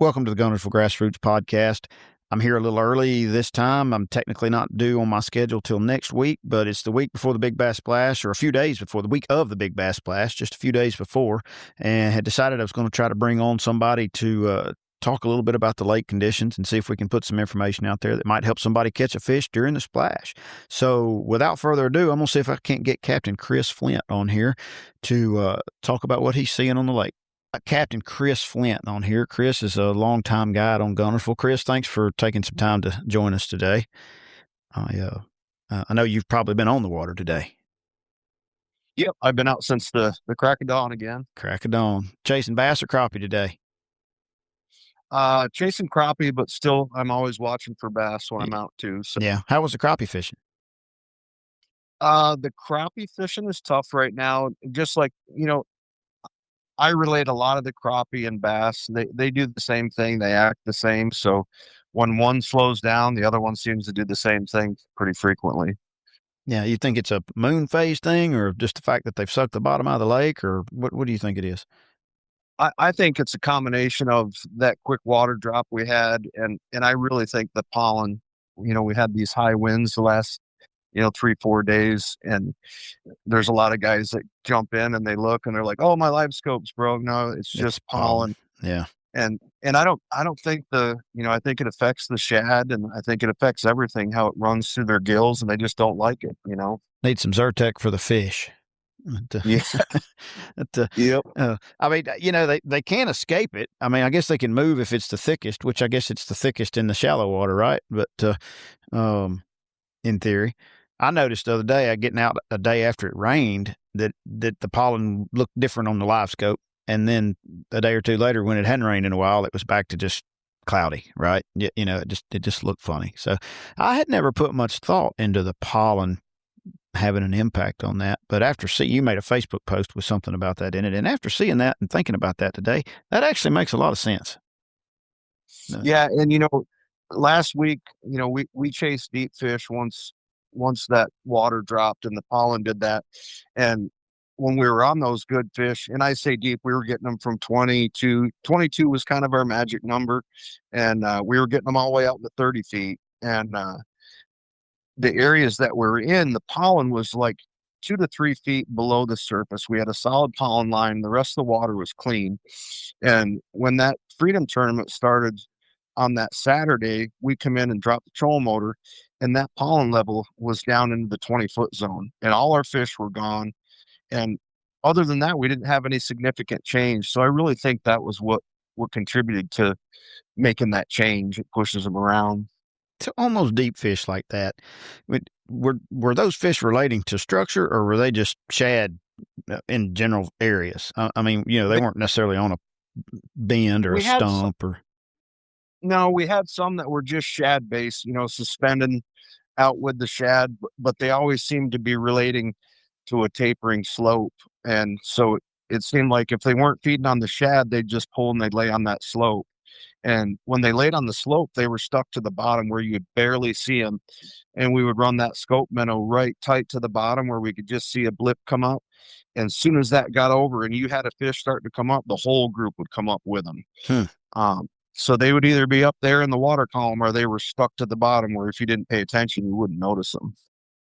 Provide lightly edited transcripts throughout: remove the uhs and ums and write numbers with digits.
Welcome to the Guntersville Grassroots Podcast. I'm here a little early this time. I'm technically not due on my schedule till next week, but it's the week before the Big Bass Splash, or a few days before the week of the Big Bass Splash, just a few days before, and had decided I was going to try to bring on somebody to talk a little bit about the lake conditions and see if we can put some information out there that might help somebody catch a fish during the splash. So without further ado, I'm going to see if I can't get Captain Chris Flint on here to talk about what he's seeing on the lake. Captain Chris Flint on here. Chris is a longtime guide on Guntersville. Chris, thanks for taking some time to join us today. I know you've probably been on the water today. Yep, I've been out since the crack of dawn again. Crack of dawn. Chasing bass or crappie today? Chasing crappie, but still I'm always watching for bass when I'm out too. So yeah. How was the crappie fishing? The crappie fishing is tough right now. Just like, I relate a lot of the crappie and bass. They do the same thing. They act the same. So when one slows down, the other one seems to do the same thing pretty frequently. Yeah, you think it's a moon phase thing, or just the fact that they've sucked the bottom out of the lake, or what do you think it is? I think it's a combination of that quick water drop we had, and I really think the pollen. We had these high winds the last 3-4 days, and there's a lot of guys that jump in and they look and they're like, "Oh, my live scope's broke." No, it's just pollen. Yeah. And I don't think I think it affects the shad, and I think it affects everything, how it runs through their gills, and they just don't like it. Need some Zyrtec for the fish. Yeah. Yep. I mean, they can't escape it. I mean, I guess they can move if it's the thickest, which I guess it's the thickest in the shallow water, right? But in theory, I noticed the other day, getting out a day after it rained, that the pollen looked different on the live scope. And then a day or two later, when it hadn't rained in a while, it was back to just cloudy, right? It just looked funny. So I had never put much thought into the pollen having an impact on that. But you made a Facebook post with something about that in it. And after seeing that and thinking about that today, that actually makes a lot of sense. Yeah. And, last week, we chased deep fish once that water dropped and the pollen did that. And when we were on those good fish, and I say deep, we were getting them from 22 was kind of our magic number. And we were getting them all the way out to 30 feet. And the areas that we're in, the pollen was like 2 to 3 feet below the surface. We had a solid pollen line. The rest of the water was clean. And when that Freedom tournament started on that Saturday, we come in and drop the trolling motor, and that pollen level was down into the 20-foot zone, and all our fish were gone. And other than that, we didn't have any significant change. So I really think that was what contributed to making that change. It pushes them around. To almost deep fish like that, were those fish relating to structure, or were they just shad in general areas? I mean, they weren't necessarily on a bend or a stump or. No, we had some that were just shad based, suspending out with the shad, but they always seemed to be relating to a tapering slope. And so it seemed like if they weren't feeding on the shad, they'd just pull and they'd lay on that slope. And when they laid on the slope, they were stuck to the bottom where you could barely see them. And we would run that scope minnow right tight to the bottom where we could just see a blip come up. And as soon as that got over and you had a fish starting to come up, the whole group would come up with them. So they would either be up there in the water column or they were stuck to the bottom where if you didn't pay attention, you wouldn't notice them.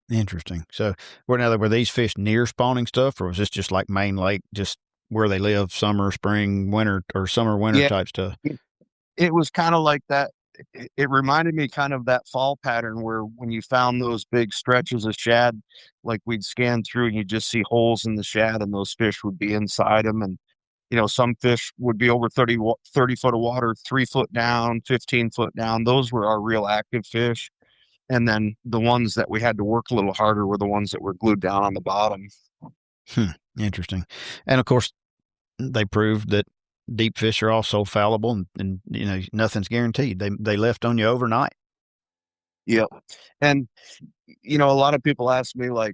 Interesting. So were these fish near spawning stuff, or was this just like main lake, just where they live, summer, spring, winter, or summer, winter type stuff? It was kind of like that. It reminded me kind of that fall pattern where when you found those big stretches of shad, like we'd scan through and you just see holes in the shad and those fish would be inside them. And some fish would be over 30 foot of water, 3 foot down, 15 foot down. Those were our real active fish. And then the ones that we had to work a little harder were the ones that were glued down on the bottom. Interesting. And of course, they proved that deep fish are also fallible and nothing's guaranteed. They left on you overnight. Yep. And, a lot of people ask me like,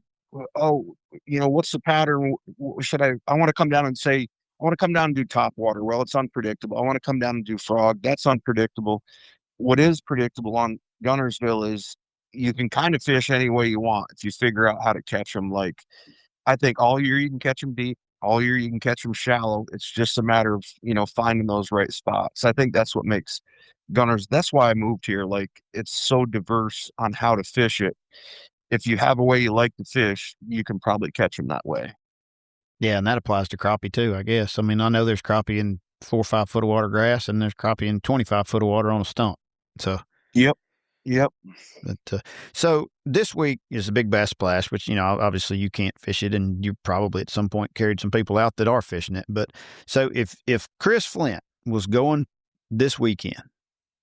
oh, what's the pattern? I want to come down and say, I want to come down and do top water. Well, it's unpredictable. I want to come down and do frog. That's unpredictable. What is predictable on Guntersville is you can kind of fish any way you want if you figure out how to catch them. Like, I think all year you can catch them deep. all year you can catch them shallow. It's just a matter of, finding those right spots. I think that's what makes Gunners. That's why I moved here. Like, it's so diverse on how to fish it. If you have a way you like to fish, you can probably catch them that way. Yeah, and that applies to crappie too, I guess. I mean, I know there's crappie in 4 or 5 foot of water grass, and there's crappie in 25 foot of water on a stump. So, Yep. Yep. so this week is the Big Bass Splash, which, obviously you can't fish it, and you probably at some point carried some people out that are fishing it. But so if Chris Flint was going this weekend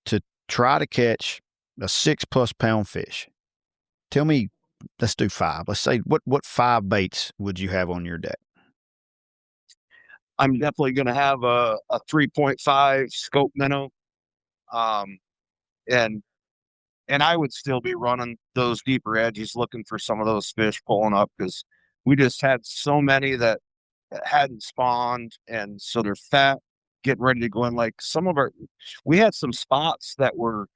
to try to catch a 6+ pound fish, tell me, let's do 5. Let's say what 5 baits would you have on your deck? I'm definitely going to have a 3.5 scope minnow. Um, and I would still be running those deeper edges, looking for some of those fish pulling up, because we just had so many that hadn't spawned, and so they're fat, getting ready to go in. Like, we had some spots that were,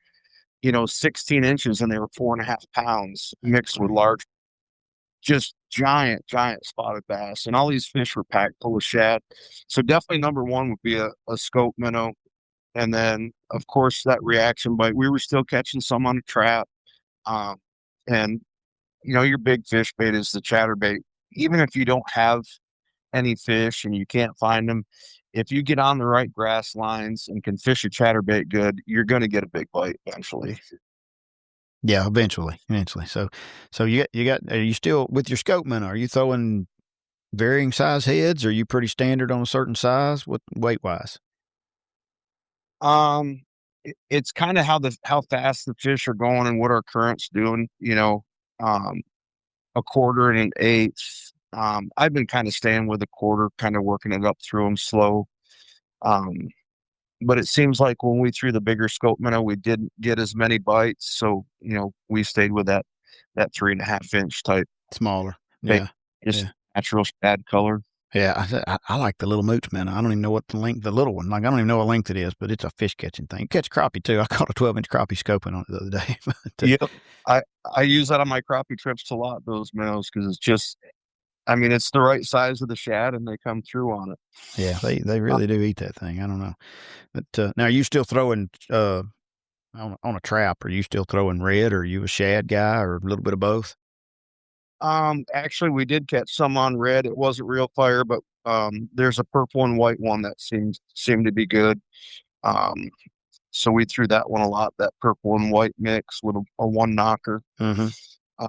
16 inches, and they were 4.5 pounds mixed with large, just giant spotted bass, and all these fish were packed full of shad. So definitely number one would be a scope minnow. And then, of course, that reaction bite. We were still catching some on a trap. And, your big fish bait is the chatterbait. Even if you don't have any fish and you can't find them, if you get on the right grass lines and can fish a chatterbait good, you're going to get a big bite eventually. Yeah, eventually. So are you still with your scope minnow? Are you throwing varying size heads? Or are you pretty standard on a certain size? What weight wise? It's kind of how fast the fish are going and what our current's doing. A quarter and an eighth. I've been kind of staying with a quarter, kind of working it up through them slow. But it seems like when we threw the bigger scope minnow, we didn't get as many bites. So, we stayed with that 3.5 inch type. Smaller. Yeah. Just natural shad color. Yeah. I like the little mooch minnow. I don't even know what the little one, like, I don't even know what length it is, but it's a fish catching thing. Catch crappie too. I caught a 12-inch crappie scoping on it the other day. Yep. I use that on my crappie trips a lot, those minnows, because it's just, it's the right size of the shad, and they come through on it. Yeah, they really do eat that thing. I don't know. But now, are you still throwing on a trap? Are you still throwing red, or are you a shad guy, or a little bit of both? Actually, we did catch some on red. It wasn't real fire, but there's a purple and white one that seemed to be good. So we threw that one a lot, that purple and white mix with a one knocker. Mm-hmm.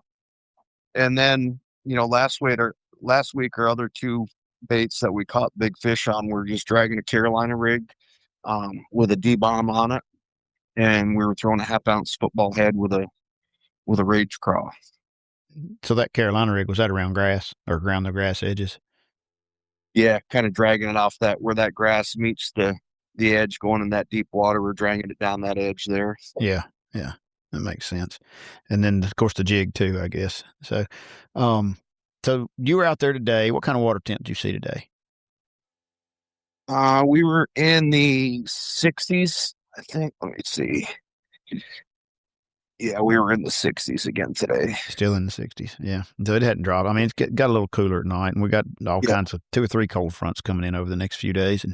And then, last week our other 2 baits that we caught big fish on were just dragging a Carolina rig with a D-bomb on it, and we were throwing a 1/2 ounce football head with a rage craw. So that Carolina rig, was that around grass or around the grass edges? Yeah, kind of dragging it off that where that grass meets the edge, going in that deep water. We're dragging it down that edge there. Yeah, that makes sense. And then, of course, the jig too, I guess. So, so you were out there today. What kind of water temp did you see today? We were in the 60s, I think. Let me see. Yeah, we were in the 60s again today. Still in the 60s, yeah. So it hadn't dropped. I mean, it's got a little cooler at night, and we got all kinds of 2 or 3 cold fronts coming in over the next few days.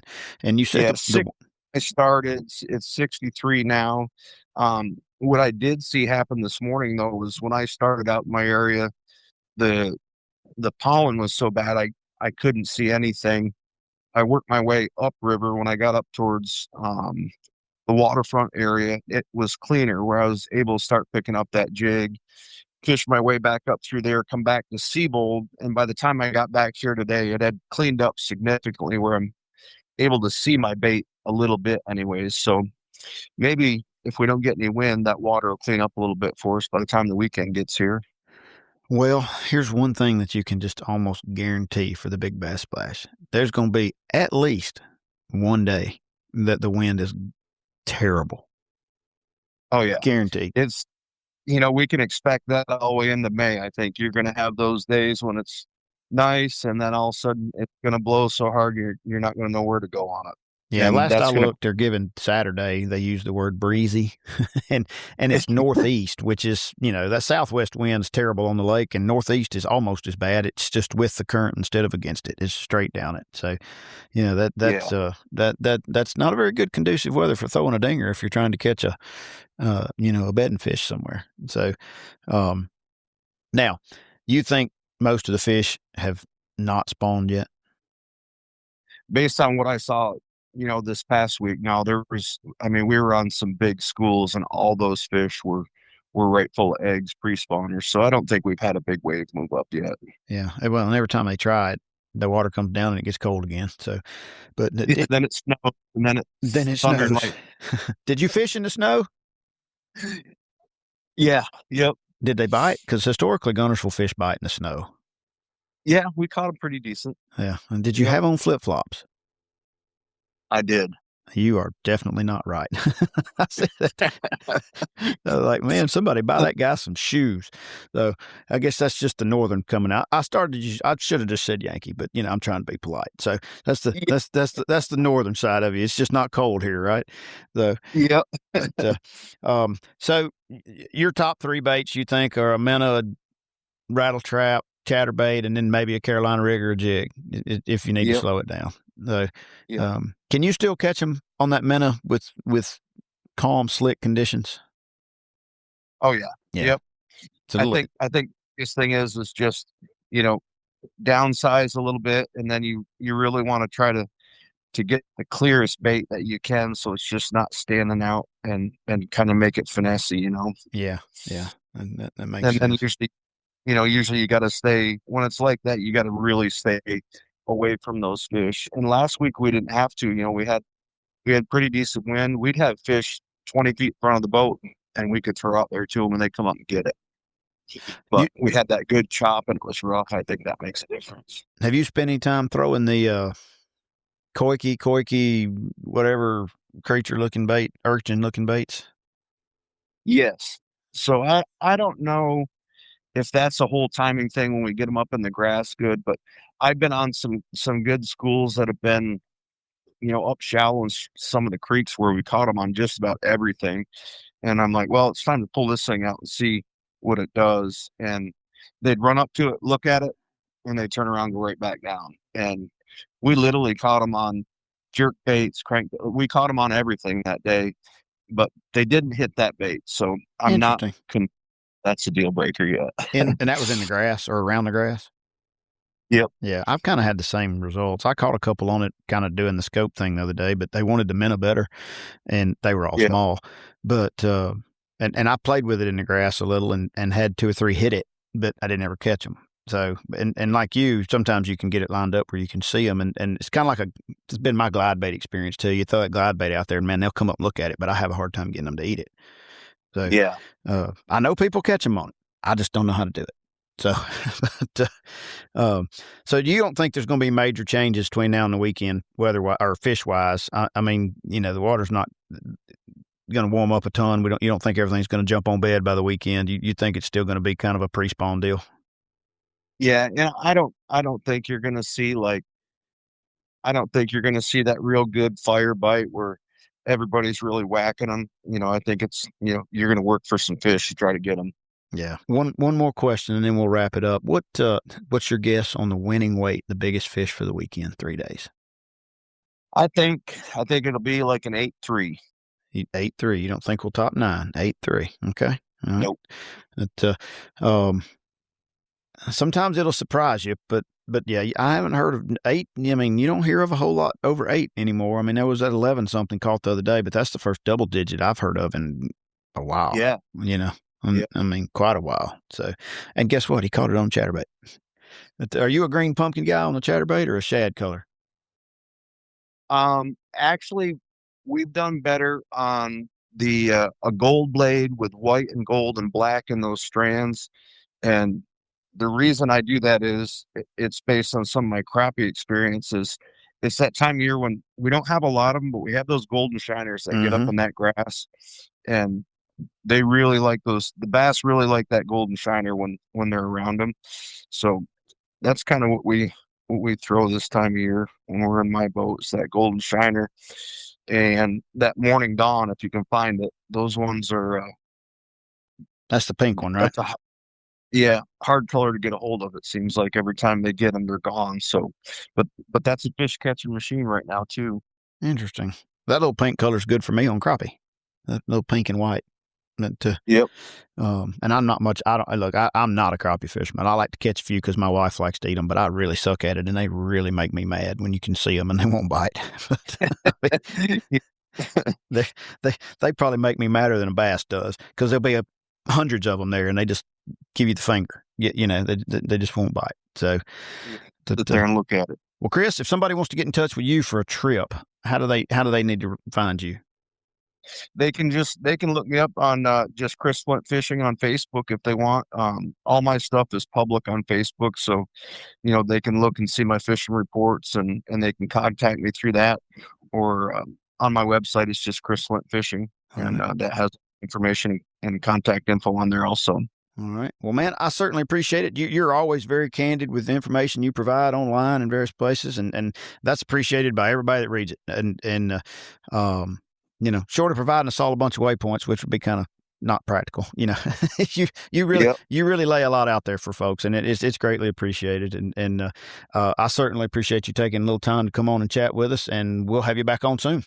And you said it started. It's 63 now. What I did see happen this morning, though, was when I started out in my area, the pollen was so bad I couldn't see anything. I worked my way upriver. When I got up towards the waterfront area, it was cleaner, where I was able to start picking up that jig, fish my way back up through there, come back to Seabold. And by the time I got back here today, it had cleaned up significantly, where I'm able to see my bait a little bit anyways. So maybe if we don't get any wind, that water will clean up a little bit for us by the time the weekend gets here. Well, here's one thing that you can just almost guarantee for the Big Bass Splash. There's going to be at least one day that the wind is terrible. Oh, yeah. Guaranteed. It's, we can expect that all the way into May. I think you're going to have those days when it's nice, and then all of a sudden it's going to blow so hard you're not going to know where to go on it. Yeah, and last I that's going looked, they're giving Saturday. They use the word breezy, and it's northeast, which is that southwest wind's terrible on the lake, and northeast is almost as bad. It's just with the current instead of against it. It's straight down it. So, yeah. that's not a very good conducive weather for throwing a dinger if you're trying to catch a bedding fish somewhere. So, um, now you think most of the fish have not spawned yet? Based on what I saw, this past week, now we were on some big schools and all those fish were right full of eggs pre-spawners. So I don't think we've had a big wave move up yet. Yeah. Well, and every time they try it, the water comes down and it gets cold again. So, but Yeah, then it snows and then it thunder and snows. light. Did you fish in the snow? Yeah. Yep. Did they bite? Because historically, Guntersville fish bite in the snow. Yeah, we caught them pretty decent. Yeah. And did you Yep. have on flip flops? I did. You are definitely not right. I said that. I was like, man, somebody buy that guy some shoes. So I guess that's just the northern coming out. I should have just said Yankee, but I'm trying to be polite. So that's the northern side of you. It's just not cold here, right? So Yep. so your top three baits you think are a minnow, a rattle trap, chatterbait, and then maybe a Carolina rig or a jig if you need to Yep. slow it down. So, Yep. can you still catch them on that minnow with calm, slick conditions? Oh yeah. Yeah. Yep. So I think this thing is just, you know, downsize a little bit, and then you really want to try to get the clearest bait that you can, so it's just not standing out, and kind of make it finessey. yeah, and that makes And then sense. usually you got to stay when it's like that. You got to really stay away from those fish. And last week we didn't have to. We had pretty decent wind. We'd have fish 20 feet in front of the boat, and we could throw out there to them, and they come up and get it. But we had that good chop, and it was rough. I think that makes a difference. Have you spent any time throwing the koiki, whatever creature looking bait, urchin looking baits? Yes. So I don't know if that's a whole timing thing when we get them up in the grass good, but I've been on some good schools that have been, up shallow in some of the creeks where we caught them on just about everything. And I'm like, well, it's time to pull this thing out and see what it does. And they'd run up to it, look at it, and they turn around, and go right back down. And we literally caught them on jerk baits, we caught them on everything that day, but they didn't hit that bait. So I'm not that's a deal breaker yet. And that was in the grass or around the grass? Yep. Yeah, I've kind of had the same results. I caught a couple on it kind of doing the scope thing the other day, but they wanted the minnow better, and they were all small. But and I played with it in the grass a little and had two or three hit it, but I didn't ever catch them. So and like you, sometimes you can get it lined up where you can see them, and it's kind of like it's been my glide bait experience too. You throw that glide bait out there, and man, they'll come up and look at it, but I have a hard time getting them to eat it. So yeah, I know people catch them on it. I just don't know how to do it. So, so you don't think there's going to be major changes between now and the weekend, weather or fish wise? I mean, the water's not going to warm up a ton. You don't think everything's going to jump on bed by the weekend. You think it's still going to be kind of a pre-spawn deal? Yeah, and I don't think you're going to see that real good fire bite where everybody's really whacking them. I think it's you're going to work for some fish to try to get them. Yeah. One more question, and then we'll wrap it up. What's your guess on the winning weight, the biggest fish for the weekend, 3 days? I think it'll be like an 8.3. 8.3. You don't think we'll top 9? 8.3. Okay. All right. Nope. Sometimes it'll surprise you, but yeah, I haven't heard of 8. I mean, you don't hear of a whole lot over 8 anymore. I mean, there was that 11 something caught the other day, but that's the first double digit I've heard of in a while. Yeah. I mean, quite a while. So, and guess what? He caught it on chatterbait. Are you a green pumpkin guy on the chatterbait or a shad color? Actually, we've done better on the a gold blade with white and gold and black in those strands. And the reason I do that is it's based on some of my crappie experiences. It's that time of year when we don't have a lot of them, but we have those golden shiners that get up in that grass, and they really like those. The bass really like that golden shiner when they're around them. So that's kind of what we what we throw this time of year when we're in my boat is that golden shiner and that morning dawn. If you can find it, those ones are. That's the pink one, right? That's yeah, hard color to get a hold of. It seems like every time they get them, they're gone. So, but that's a fish catching machine right now too. Interesting. That little pink color is good for me on crappie. That little pink and white. Yep. And I'm not much. I'm not a crappie fisherman. I like to catch a few because my wife likes to eat them, but I really suck at it, and they really make me mad when you can see them and they won't bite. they probably make me madder than a bass does because there'll be hundreds of them there, and they just give you the finger. They just won't bite. So sit there and look at it. Well, Chris, if somebody wants to get in touch with you for a trip, how do they need to find you? They can look me up on just Chris Flint Fishing on Facebook if they want. All my stuff is public on Facebook, so they can look and see my fishing reports, and they can contact me through that, or on my website it's just Chris Flint Fishing, and that has information and contact info on there also. All right. Well, man, I certainly appreciate it. You're always very candid with the information you provide online in various places, and that's appreciated by everybody that reads it. And short of providing us all a bunch of waypoints, which would be kind of not practical, you really lay a lot out there for folks, and it's greatly appreciated. And I certainly appreciate you taking a little time to come on and chat with us, and we'll have you back on soon.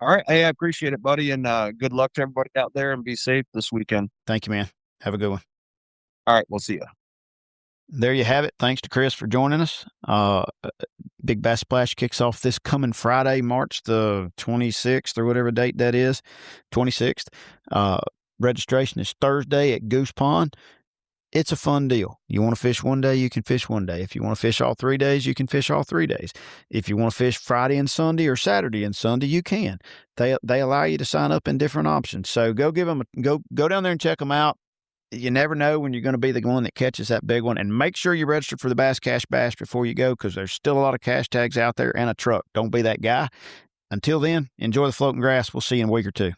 All right. Hey, I appreciate it, buddy, and good luck to everybody out there, and be safe this weekend. Thank you, man. Have a good one. All right. We'll see you. There you have it. Thanks to Chris for joining us. Big Bass Splash kicks off this coming Friday, March the 26th or whatever date that is, 26th. Registration is Thursday at Goose Pond. It's a fun deal. You want to fish one day, you can fish one day. If you want to fish all 3 days, you can fish all 3 days. If you want to fish Friday and Sunday or Saturday and Sunday, you can. They allow you to sign up in different options. So go down there and check them out. You never know when you're going to be the one that catches that big one. And make sure you register for the Bass Cash Bash before you go, because there's still a lot of cash tags out there and a truck. Don't be that guy. Until then, enjoy the floating grass. We'll see you in a week or two.